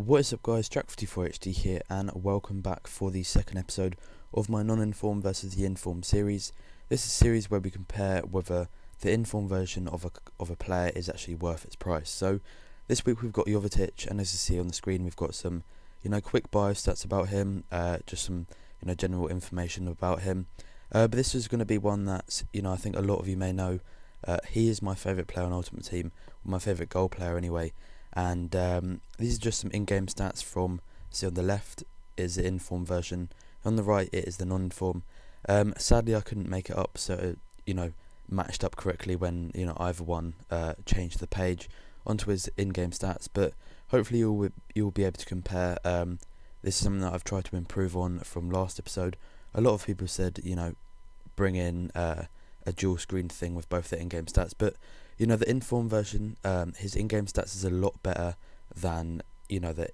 What is up guys, Jack54HD here and welcome back for the second episode of my non-informed versus the informed series. This is a series where we compare whether the informed version of a player is actually worth its price. So this week we've got Jovetic, and as you see on the screen we've got some quick bio stats about him, just some general information about him. But this is going to be one that's I think a lot of you may know. He is my favourite player on Ultimate Team, my favourite goal player anyway. And these are just some in-game stats from, see on the left is the informed version, on the right it is the non-informed. Sadly I couldn't make it up so it matched up correctly when either one changed the page onto his in-game stats, but hopefully you'll be able to compare. This is something that I've tried to improve on from last episode. A lot of people said bring in a dual screen thing with both the in-game stats, but the informed version, his in-game stats is a lot better than the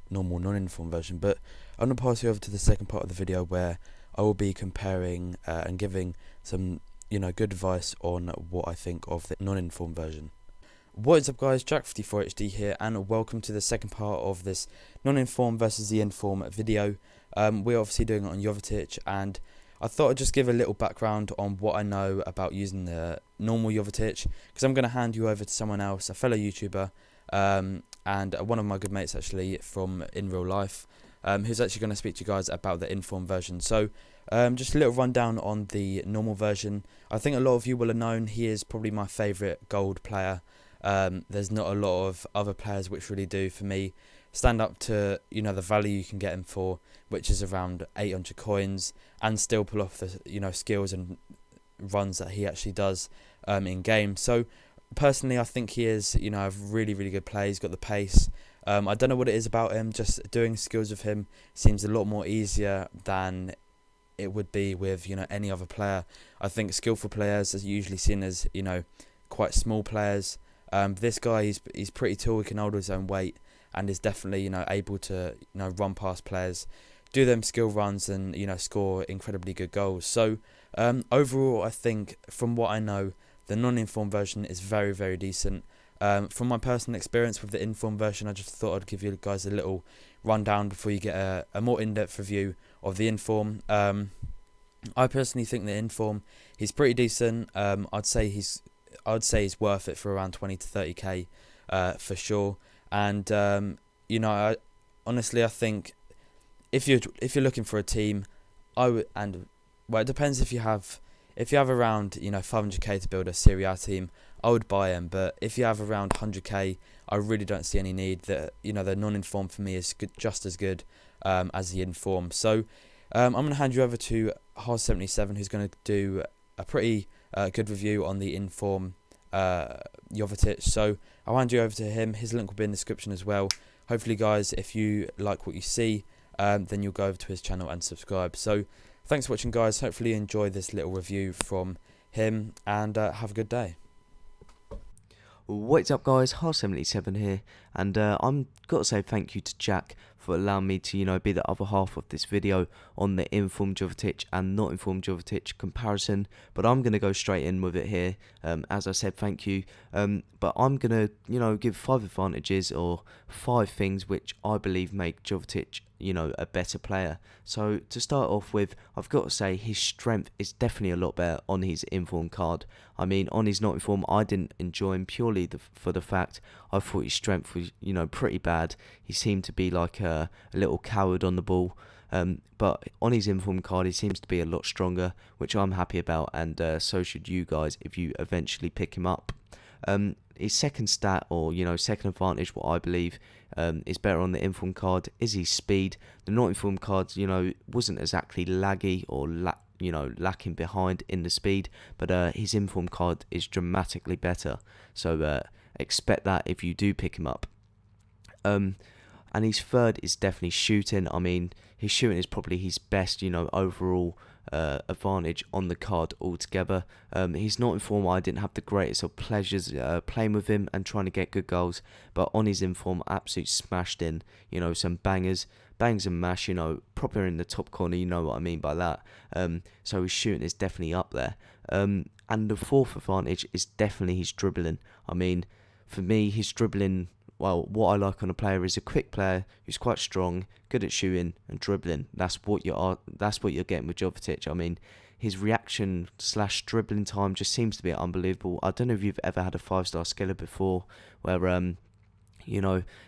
normal non-informed version. But I'm going to pass you over to the second part of the video where I will be comparing and giving some good advice on what I think of the non-informed version. What is up guys, Jack54HD here and welcome to the second part of this non-informed versus the informed video. We're obviously doing it on Jovetic, and I thought I'd just give a little background on what I know about using the normal Jovetic, because I'm going to hand you over to someone else, a fellow YouTuber, and one of my good mates actually from in real life, who's actually going to speak to you guys about the informed version. So just a little rundown on the normal version. I think a lot of you will have known he is probably my favourite gold player. There's not a lot of other players which really do for me stand up to the value you can get him for, which is around 800 coins, and still pull off the skills and runs that he actually does in game. So personally I think he is a really good player. He's got the pace. I don't know what it is about him, just doing skills with him seems a lot more easier than it would be with any other player. I think skillful players are usually seen as quite small players. This guy he's pretty tall, he can hold his own weight, and is definitely able to run past players, do them skill runs, and score incredibly good goals. So overall I think from what I know the non-informed version is very decent. From my personal experience with the informed version, I just thought I'd give you guys a little rundown before you get a more in-depth review of the informed. I personally think the informed he's pretty decent. I'd say he's worth it for around 20 to 30k for sure. And I honestly think if you're looking for a team, it depends if you have around 500k to build a Serie A team, I would buy him. But if you have around 100k, I really don't see any need. That the non-informed for me is just as good as the informed. So I'm gonna hand you over to Hars77, who's gonna do a pretty good review on the informed Jovetic. So I'll hand you over to him. His link will be in the description as well. Hopefully guys, if you like what you see, then you'll go over to his channel and subscribe. So thanks for watching guys, hopefully you enjoy this little review from him, and have a good day. What's up guys, Hars77 here, and I'm got to say thank you to Jack for allowing me to be the other half of this video on the informed Jovetic and not informed Jovetic comparison. But I'm going to go straight in with it here. As I said, thank you, but I'm going to give 5 advantages or 5 things which I believe make Jovetic a better player. So to start off with, I've got to say his strength is definitely a lot better on his informed card. I mean, on his not informed, I didn't enjoy him purely for the fact I thought his strength was pretty bad. He seemed to be like a little coward on the ball. But on his informed card, he seems to be a lot stronger, which I'm happy about, and so should you guys if you eventually pick him up. His second stat, or second advantage, what I believe is better on the informed card, is his speed. The not informed cards, wasn't exactly laggy or lacking behind in the speed, but his informed card is dramatically better. So expect that if you do pick him up. And his third is definitely shooting. I mean, his shooting is probably his best, overall advantage on the card altogether. He's not informed. I didn't have the greatest of pleasures playing with him and trying to get good goals, but on his informed, absolutely smashed in some bangs and mash, proper in the top corner, you know what I mean by that. So his shooting is definitely up there. And the fourth advantage is definitely his dribbling. I mean, for me, his dribbling what I like on a player is a quick player who's quite strong, good at shooting and dribbling. That's what you're getting with Jovetic. I mean, his reaction / dribbling time just seems to be unbelievable. I don't know if you've ever had a 5-star skiller before, where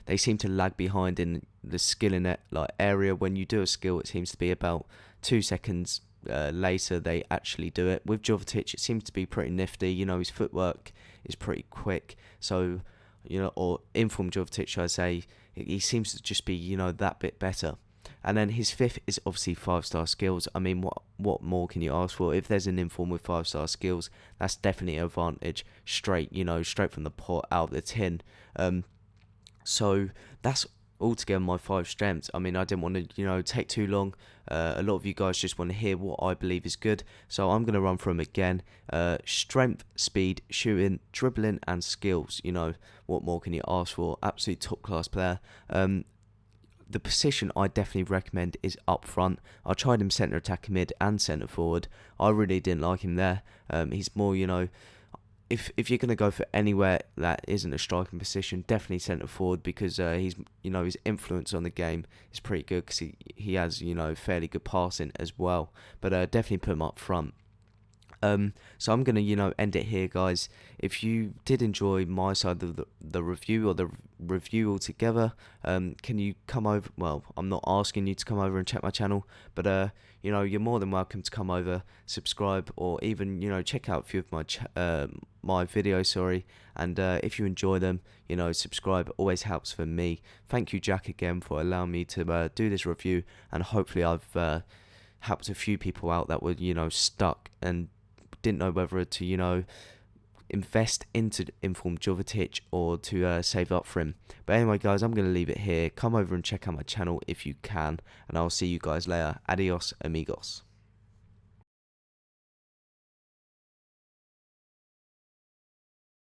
they seem to lag behind in the skill in that area. When you do a skill, it seems to be about 2 seconds later they actually do it. With Jovetic, it seems to be pretty nifty. His footwork is pretty quick. So, or informed Jovetic, should I say, he seems to just be, that bit better. And then his fifth is obviously 5-star skills. I mean, what more can you ask for? If there's an inform with 5-star skills, that's definitely an advantage. Straight from the pot, out of the tin. So that's altogether my 5 strengths. I mean, I didn't want to, take too long. A lot of you guys just want to hear what I believe is good. So I'm going to run through them again. Strength, speed, shooting, dribbling, and skills. What more can you ask for? Absolute top class player. The position I definitely recommend is up front. I tried him centre attack, mid, and centre forward. I really didn't like him there. He's more, if you're going to go for anywhere that isn't a striking position, definitely centre forward, because he's his influence on the game is pretty good, because he has fairly good passing as well. But definitely put him up front. So I'm going to end it here, guys. If you did enjoy my side of the review, or the review altogether, can you come over? Well, I'm not asking you to come over and check my channel, but you're more than welcome to come over, subscribe, or even check out a few of my videos, and if you enjoy them, subscribe always helps for me. Thank you, Jack, again, for allowing me to do this review, and hopefully I've helped a few people out that were stuck and didn't know whether to invest into informed Jovetic or to save up for him. But anyway, guys, I'm going to leave it here. Come over and check out my channel if you can, and I'll see you guys later. Adios, amigos.